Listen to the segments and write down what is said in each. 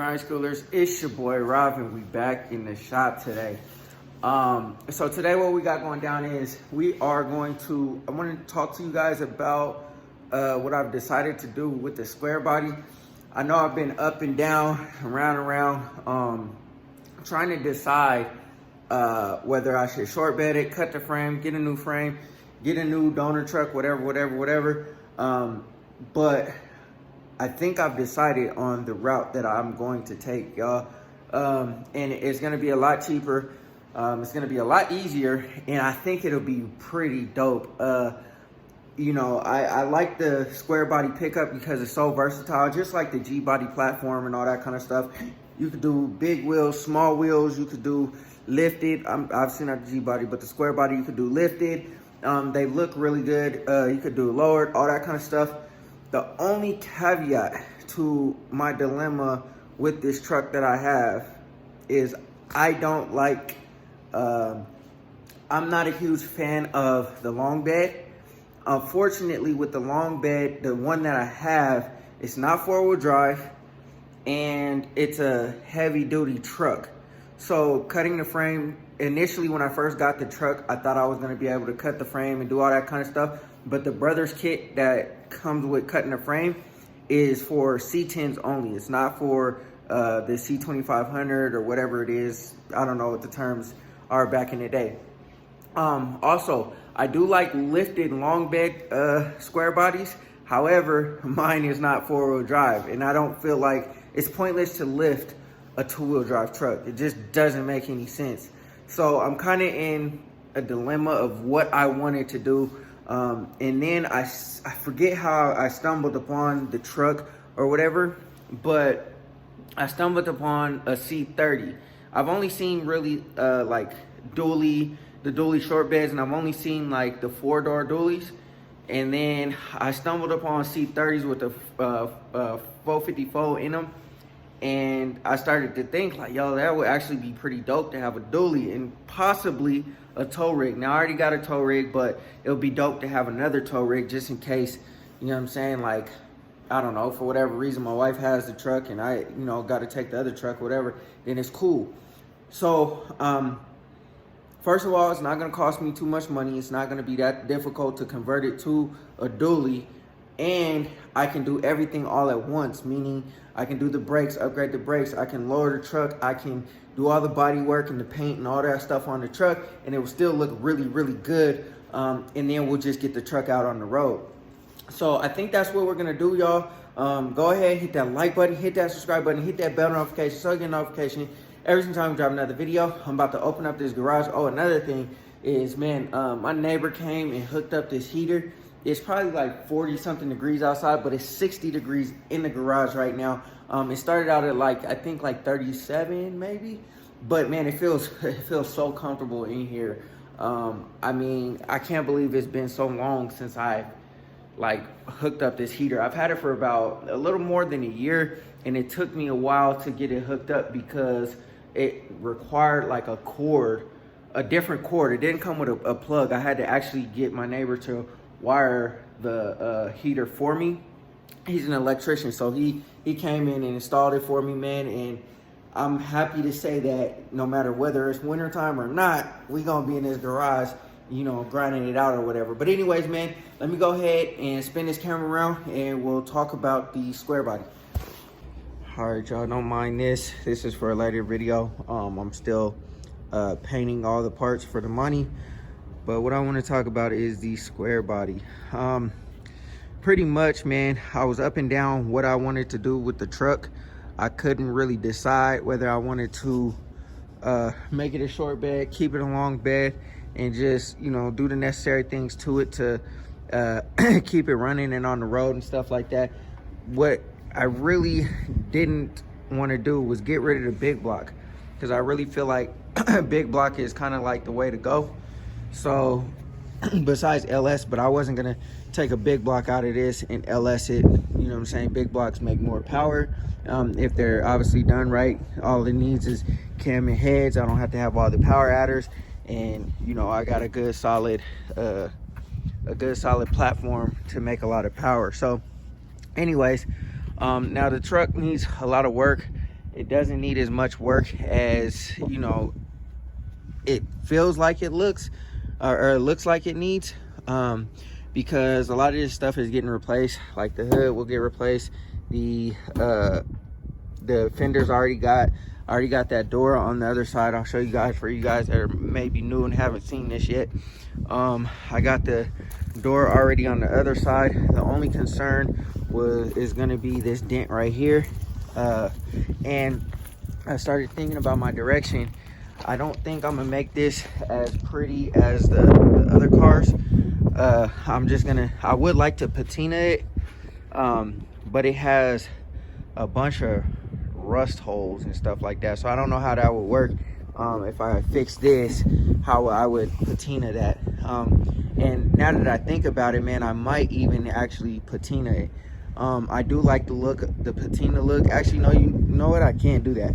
Grind Schoolers? It's your boy Robin. We back in the shop today. So today what we got going down is I want to talk to you guys about what I've decided to do with the Squarebody. I know I've been up and down, around and around, trying to decide whether I should shortbed it, cut the frame, get a new frame, get a new donor truck, whatever. But I think I've decided on the route that I'm going to take, y'all. And it's gonna be a lot cheaper. It's gonna be a lot easier, and I think it'll be pretty dope. You know, I like the Squarebody pickup because it's so versatile, just like the G-Body platform and all that kind of stuff. You could do big wheels, small wheels, you could do lifted. I've seen that G-Body, but the Squarebody, you could do lifted. They look really good. You could do lowered, all that kind of stuff. The only caveat to my dilemma with this truck that I have is I don't like, I'm not a huge fan of the long bed. Unfortunately, with the long bed, the one that I have, it's not four-wheel drive and it's a heavy duty truck. So cutting the frame, initially when I first got the truck, I thought I was gonna be able to cut the frame and do all that kind of stuff. But the Brothers kit that comes with cutting the frame is for C10s only. It's not for the C2500 or whatever it is. I don't know what the terms are back in the day. Also, I do like lifted long bed square bodies. However, mine is not four-wheel drive, and I don't feel like it's pointless to lift a two-wheel drive truck. It just doesn't make any sense. So I'm kind of in a dilemma of what I wanted to do. And then I forget how I stumbled upon the truck or whatever, but I stumbled upon a C30. I've only seen really like the dually short beds, and I've only seen like the four-door dualies. And then I stumbled upon C30s with the 454 in them. And I started to think like, yo, that would actually be pretty dope to have a dually and possibly a tow rig. Now I already got a tow rig, but it would be dope to have another tow rig just in case, you know what I'm saying? Like, I don't know, for whatever reason, my wife has the truck and I, you know, got to take the other truck, whatever, then it's cool. So, first of all, it's not going to cost me too much money. It's not going to be that difficult to convert it to a dually. And I can do everything all at once, meaning I can do the brakes, upgrade the brakes. I can lower the truck. I can do all the body work and the paint and all that stuff on the truck, and it will still look really, really good. And then we'll just get the truck out on the road. So I think that's what we're gonna do, y'all. Go ahead, hit that like button, hit that subscribe button, hit that bell notification so you get a notification every single time we drop another video. I'm about to open up this garage. Oh, another thing is, man, my neighbor came and hooked up this heater. It's probably like 40 something degrees outside, but it's 60 degrees in the garage right now. It started out at like, I think like 37 maybe, but man, it feels so comfortable in here. I mean, I can't believe it's been so long since I like hooked up this heater. I've had it for about a little more than a year, and it took me a while to get it hooked up because it required like a cord, a different cord. It didn't come with a plug. I had to actually get my neighbor to wire the heater for me. He's an electrician, so he came in and installed it for me, man. And I'm happy to say that no matter whether it's wintertime or not, we gonna be in this garage, you know, grinding it out or whatever. But anyways, man, let me go ahead and spin this camera around and we'll talk about the Squarebody. All right, y'all, don't mind this. This is for a later video. I'm still painting all the parts for the money. But what I want to talk about is the Squarebody. Pretty much, man, I was up and down what I wanted to do with the truck. I couldn't really decide whether I wanted to make it a short bed, keep it a long bed, and just, you know, do the necessary things to it to keep it running and on the road and stuff like that. What I really didn't want to do was get rid of the big block, because I really feel like big block is kind of like the way to go. So besides LS, but I wasn't gonna take a big block out of this and LS it, you know what I'm saying? Big blocks make more power if they're obviously done right. All it needs is cam and heads. I don't have to have all the power adders, and you know, I got a good solid platform to make a lot of power. So anyways, now the truck needs a lot of work, it doesn't need as much work as, you know, it feels like it looks, or it looks like it needs, because a lot of this stuff is getting replaced. Like the hood will get replaced, the fenders already got that door on the other side. I'll show you guys, for you guys that are maybe new and haven't seen this yet. I got the door already on the other side. The only concern is going to be this dent right here, and I started thinking about my direction. I don't think I'm gonna make this as pretty as the other cars. I would like to patina it, but it has a bunch of rust holes and stuff like that, so I don't know how that would work. If I fix this, how I would patina that. And now that I think about it, man, I might even actually patina it. I do like the patina look. Actually, no, you know what, I can't do that,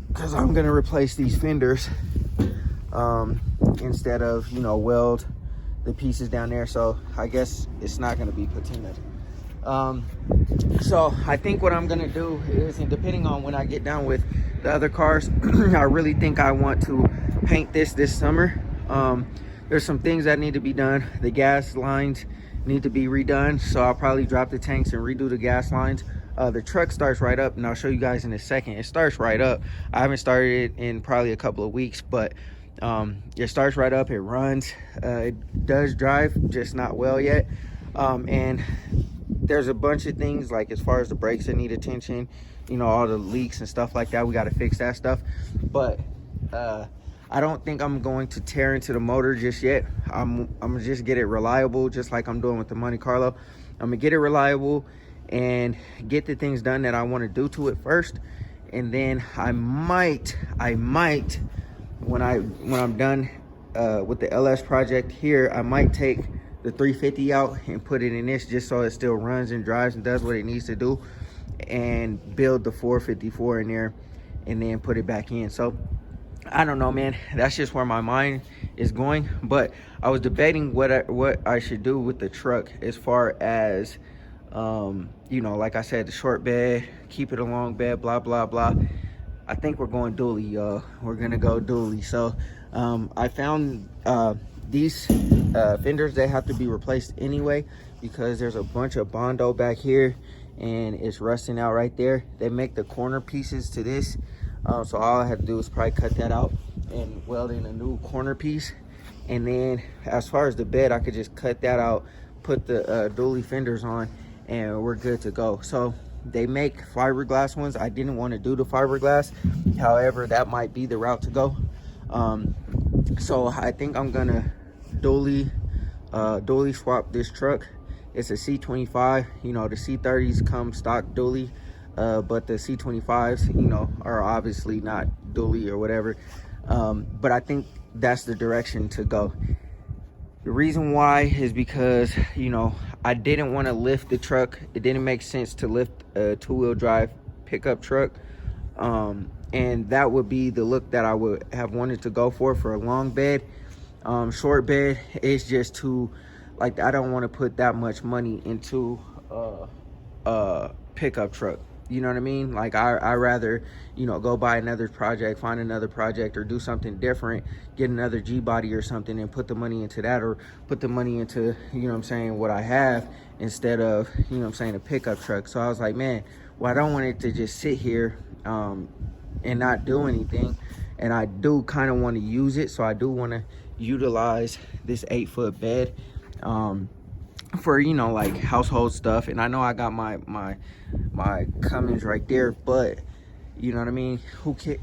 because I'm gonna replace these fenders instead of, you know, weld the pieces down there. So I guess it's not gonna be patinaed. So I think what I'm gonna do is, and depending on when I get done with the other cars, I really think I want to paint this summer. There's some things that need to be done. The gas lines need to be redone, so I'll probably drop the tanks and redo the gas lines. The truck starts right up, and I'll show you guys in a second. It starts right up. I haven't started it in probably a couple of weeks, but it starts right up. It runs. It does drive, just not well yet. And there's a bunch of things, like as far as the brakes that need attention, you know, all the leaks and stuff like that. We got to fix that stuff. But I don't think I'm going to tear into the motor just yet. I'm gonna just get it reliable, just like I'm doing with the Monte Carlo. I'm gonna get it reliable and get the things done that I want to do to it first, and then I might when I'm done with the LS project here, I might take the 350 out and put it in this, just so it still runs and drives and does what it needs to do, and build the 454 in there and then put it back in. So I don't know, man, that's just where my mind is going. But I was debating what I should do with the truck, as far as you know, like I said, the short bed, keep it a long bed, blah blah blah. I think we're going dually, y'all. We're gonna go dually. So I found these fenders, they have to be replaced anyway, because there's a bunch of Bondo back here and it's rusting out right there. They make the corner pieces to this, so all I had to do was probably cut that out and weld in a new corner piece. And then as far as the bed, I could just cut that out, put the dually fenders on, and we're good to go. So they make fiberglass ones. I didn't want to do the fiberglass, however, that might be the route to go. So I think I'm gonna dually swap this truck. It's a C25. You know, the C30s come stock dually, but the C25s, you know, are obviously not dually or whatever. But I think that's the direction to go. The reason why is because, you know, I didn't want to lift the truck. It didn't make sense to lift a two-wheel drive pickup truck. And that would be the look that I would have wanted to go for a long bed. Short bed is just too, like, I don't want to put that much money into a pickup truck. You know what I mean? Like, I rather, you know, go buy another project, find another project, or do something different, get another G-body or something, and put the money into that, or put the money into, you know what I'm saying, what I have, instead of, you know what I'm saying, a pickup truck. So I was like, man, well, I don't want it to just sit here and not do anything. And I do kind of want to use it, so I do want to utilize this 8-foot bed for, you know, like household stuff. And I know I got my Cummins right there, but you know what I mean,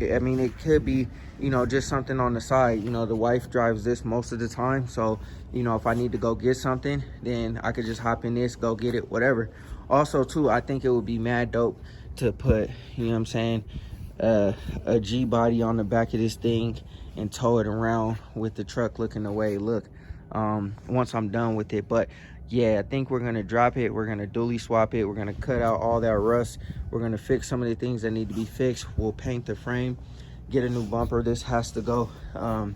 I mean, it could be, you know, just something on the side. You know, the wife drives this most of the time, so, you know, if I need to go get something, then I could just hop in this, go get it, whatever. Also too, I think it would be mad dope to put, you know what I'm saying, a G-body on the back of this thing and tow it around with the truck looking the way it look, once I'm done with it. But yeah, I think we're gonna drop it. We're gonna dually swap it. We're gonna cut out all that rust. We're gonna fix some of the things that need to be fixed. We'll paint the frame, get a new bumper. This has to go. And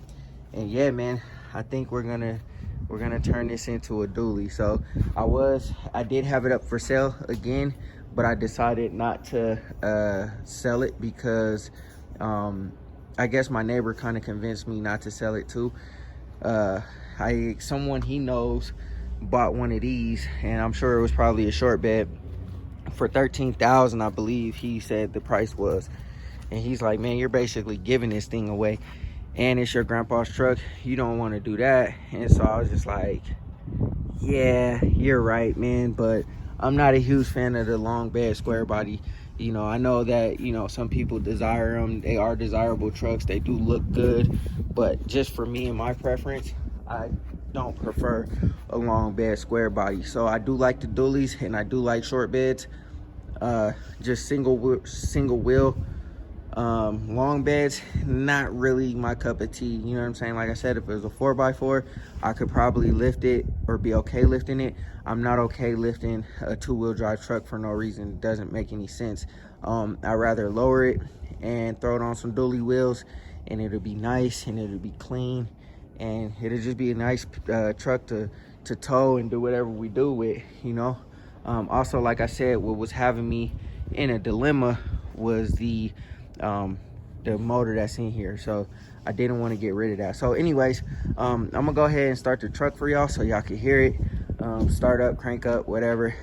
yeah, man, I think we're gonna turn this into a dually. So I did have it up for sale again, but I decided not to sell it because I guess my neighbor kind of convinced me not to sell it too. Someone he knows bought one of these, and I'm sure it was probably a short bed for $13,000, I believe he said the price was. And he's like, man, you're basically giving this thing away, and it's your grandpa's truck. You don't want to do that. And so I was just like, yeah, you're right, man. But I'm not a huge fan of the long bed square body. You know, I know that, you know, some people desire them. They are desirable trucks. They do look good. But just for me and my preference, I don't prefer a long bed square body. So I do like the dualies, and I do like short beds. Just single wheel. Long beds, not really my cup of tea. You know what I'm saying? Like I said, if it was a 4x4, I could probably lift it or be okay lifting it. I'm not okay lifting a 2-wheel drive truck for no reason. It doesn't make any sense. I'd rather lower it and throw it on some dually wheels, and it'll be nice and it'll be clean, and it'll just be a nice truck to tow and do whatever we do with, you know. Also, like I said, what was having me in a dilemma was the motor that's in here, so I didn't want to get rid of that. So anyways, I'm gonna go ahead and start the truck for y'all so y'all can hear it. Start up, crank up, whatever.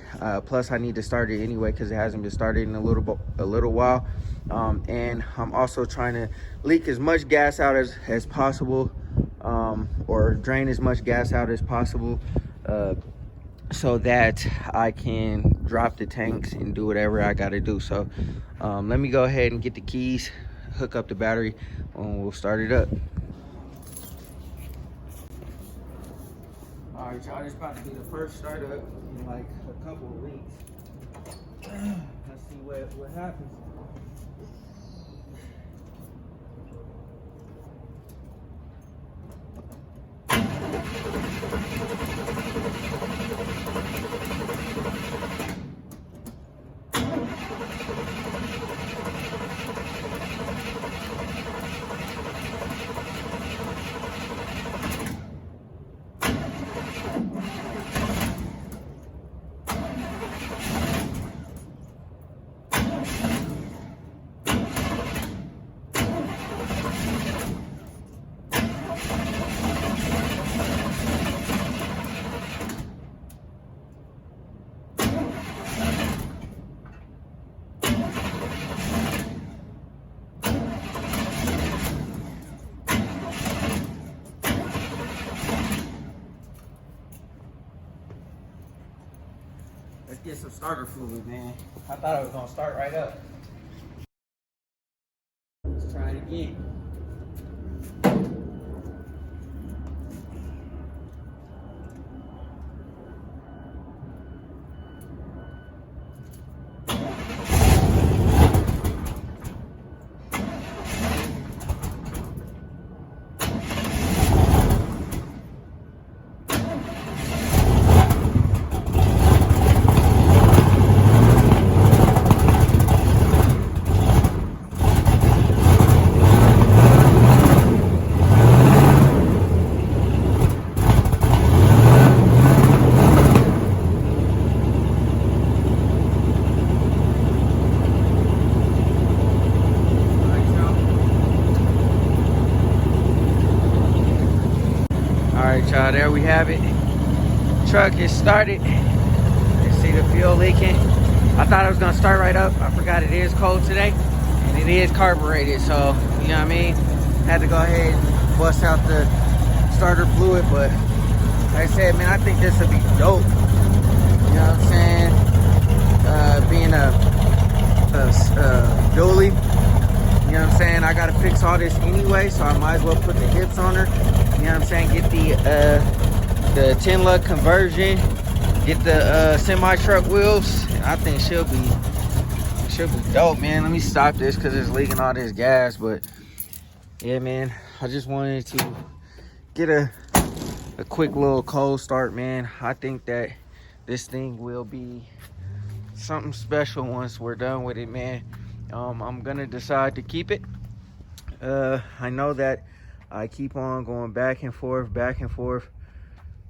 Plus I need to start it anyway because it hasn't been started in a little while. And I'm also trying to leak as much gas out as possible, or drain as much gas out as possible, so that I can drop the tanks and do whatever I gotta do. So let me go ahead and get the keys, hook up the battery, and we'll start it up. All right, y'all, this is about to be the first startup in like a couple of weeks. Let's see what happens. Let's get some starter fluid, man. I thought it was gonna start right up. Let's try it again. Y'all, there we have it. Truck is started. You see the fuel leaking. I thought it was gonna start right up. I forgot it is cold today, and it is carbureted, so you know what I mean. Had to go ahead and bust out the starter fluid, but like I said, man, I think this would be dope. You know what I'm saying? Being a dually. You know what I'm saying? I gotta fix all this anyway, so I might as well put the hips on her. You know what I'm saying? Get the 10 lug conversion, get the semi truck wheels. I think she'll be dope, man. Let me stop this because it's leaking all this gas. But yeah, man, I just wanted to get a quick little cold start, man. I think that this thing will be something special once we're done with it, man. I'm gonna decide to keep it. I know that I keep on going back and forth, back and forth,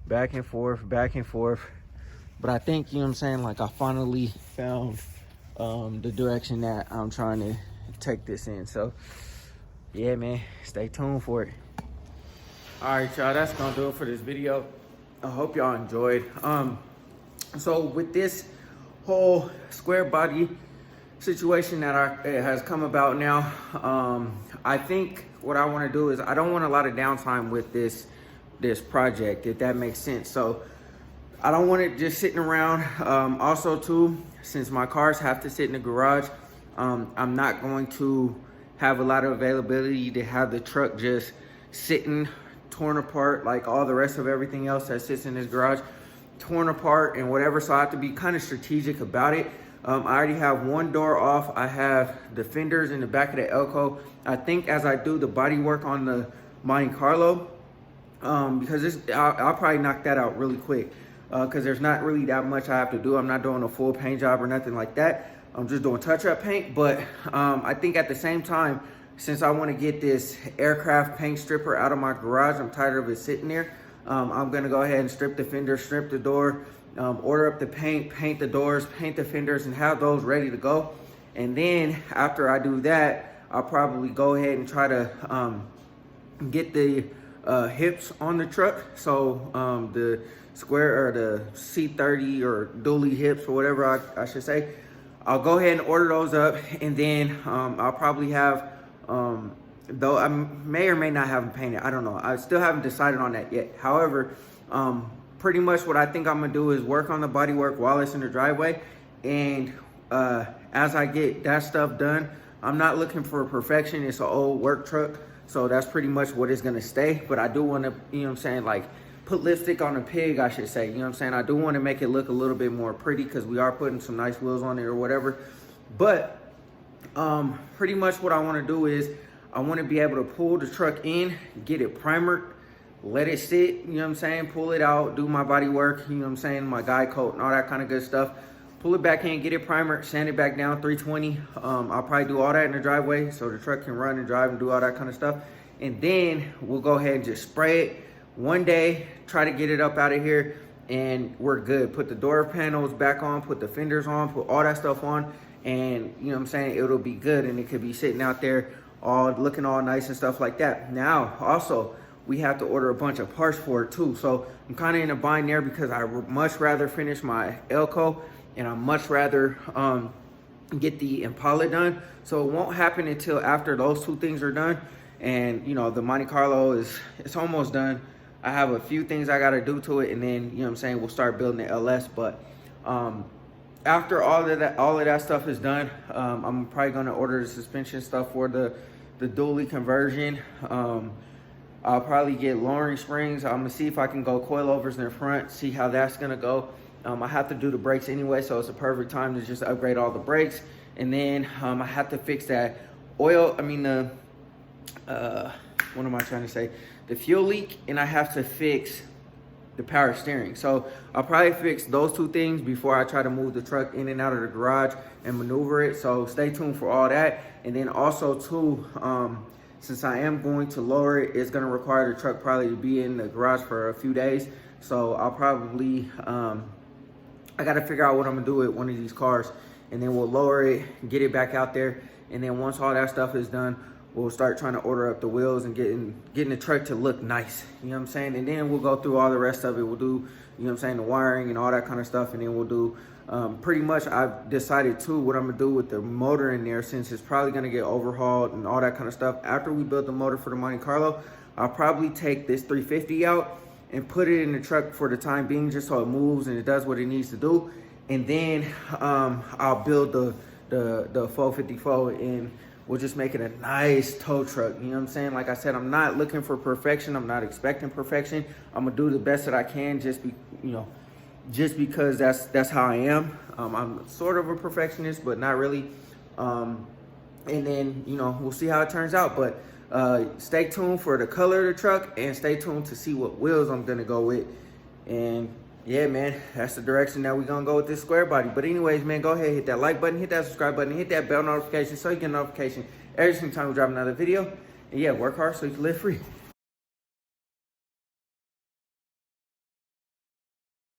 back and forth, back and forth. But I think, you know what I'm saying, like I finally found the direction that I'm trying to take this in. So yeah, man, stay tuned for it. All right, y'all, that's gonna do it for this video. I hope y'all enjoyed. So with this whole Squarebody situation that has come about now, I think what I want to do is I don't want a lot of downtime with this project, if that makes sense. So I don't want it just sitting around. Also too, since my cars have to sit in the garage, I'm not going to have a lot of availability to have the truck just sitting torn apart like all the rest of everything else that sits in this garage, torn apart and whatever. So I have to be kind of strategic about it. I already have one door off. I have the fenders in the back of the Elko. I think as I do the body work on the Monte Carlo, because I'll probably knock that out really quick, because there's not really that much I have to do. I'm not doing a full paint job or nothing like that. I'm just doing touch-up paint. But I think at the same time, since I want to get this aircraft paint stripper out of my garage, I'm tired of it sitting there. I'm gonna go ahead and strip the fender, strip the door, order up the paint, paint the doors, paint the fenders, and have those ready to go. And then after I do that, I'll probably go ahead and try to get the hips on the truck. So the square or the C30 or dually hips or whatever I should say, I'll go ahead and order those up. And then I'll probably have, though I may or may not have them painted, I don't know. I still haven't decided on that yet. However, pretty much what I think I'm gonna do is work on the body work while it's in the driveway. And as I get that stuff done, I'm not looking for perfection. It's an old work truck, so that's pretty much what it's gonna stay. But I do wanna, you know what I'm saying, like put lipstick on a pig, I should say. You know what I'm saying? I do wanna make it look a little bit more pretty because we are putting some nice wheels on it or whatever. But pretty much what I wanna do is I wanna be able to pull the truck in, get it primered, let it sit, you know what I'm saying, pull it out, do my body work, you know what I'm saying, my guy coat and all that kind of good stuff. Pull it back in, get it primered, sand it back down, 320. I'll probably do all that in the driveway so the truck can run and drive and do all that kind of stuff. And then we'll go ahead and just spray it one day, try to get it up out of here, and we're good. Put the door panels back on, put the fenders on, put all that stuff on, and you know what I'm saying, it'll be good, and it could be sitting out there all looking all nice and stuff like that. Now, also, we have to order a bunch of parts for it too. So I'm kind of in a bind there because I would much rather finish my Elko, and I'd much rather get the Impala done. So it won't happen until after those two things are done. And you know, the Monte Carlo it's almost done. I have a few things I gotta do to it, and then you know what I'm saying, we'll start building the LS. But after all of that stuff is done, I'm probably gonna order the suspension stuff for the dually conversion. I'll probably get lowering springs. I'm gonna see if I can go coilovers in the front, see how that's gonna go. I have to do the brakes anyway, so it's a perfect time to just upgrade all the brakes. And then I have to fix that oil, what am I trying to say? The fuel leak, and I have to fix the power steering. So I'll probably fix those two things before I try to move the truck in and out of the garage and maneuver it. So stay tuned for all that. And then also too, since I am going to lower it, it's gonna require the truck probably to be in the garage for a few days. So I'll probably, I gotta figure out what I'm gonna do with one of these cars, and then we'll lower it, get it back out there. And then once all that stuff is done, we'll start trying to order up the wheels and getting the truck to look nice. You know what I'm saying? And then we'll go through all the rest of it. We'll do, you know what I'm saying, the wiring and all that kind of stuff. And then we'll do, pretty much I've decided too what I'm gonna do with the motor in there, since it's probably gonna get overhauled and all that kind of stuff. After we build the motor for the Monte Carlo, I'll probably take this 350 out and put it in the truck for the time being, just so it moves and it does what it needs to do. And then I'll build the 454, and we'll just make it a nice tow truck. You know what I'm saying? Like I said, I'm not looking for perfection. I'm not expecting perfection. I'm gonna do the best that I can, just because that's how I am. I'm sort of a perfectionist, but not really. And then, you know, we'll see how it turns out. But stay tuned for the color of the truck, and stay tuned to see what wheels I'm gonna go with. And yeah, man, that's the direction that we're gonna go with this Squarebody. But anyways, man, go ahead, hit that like button, hit that subscribe button, hit that bell notification so you get a notification every single time we drop another video. And yeah, work hard so you can live free.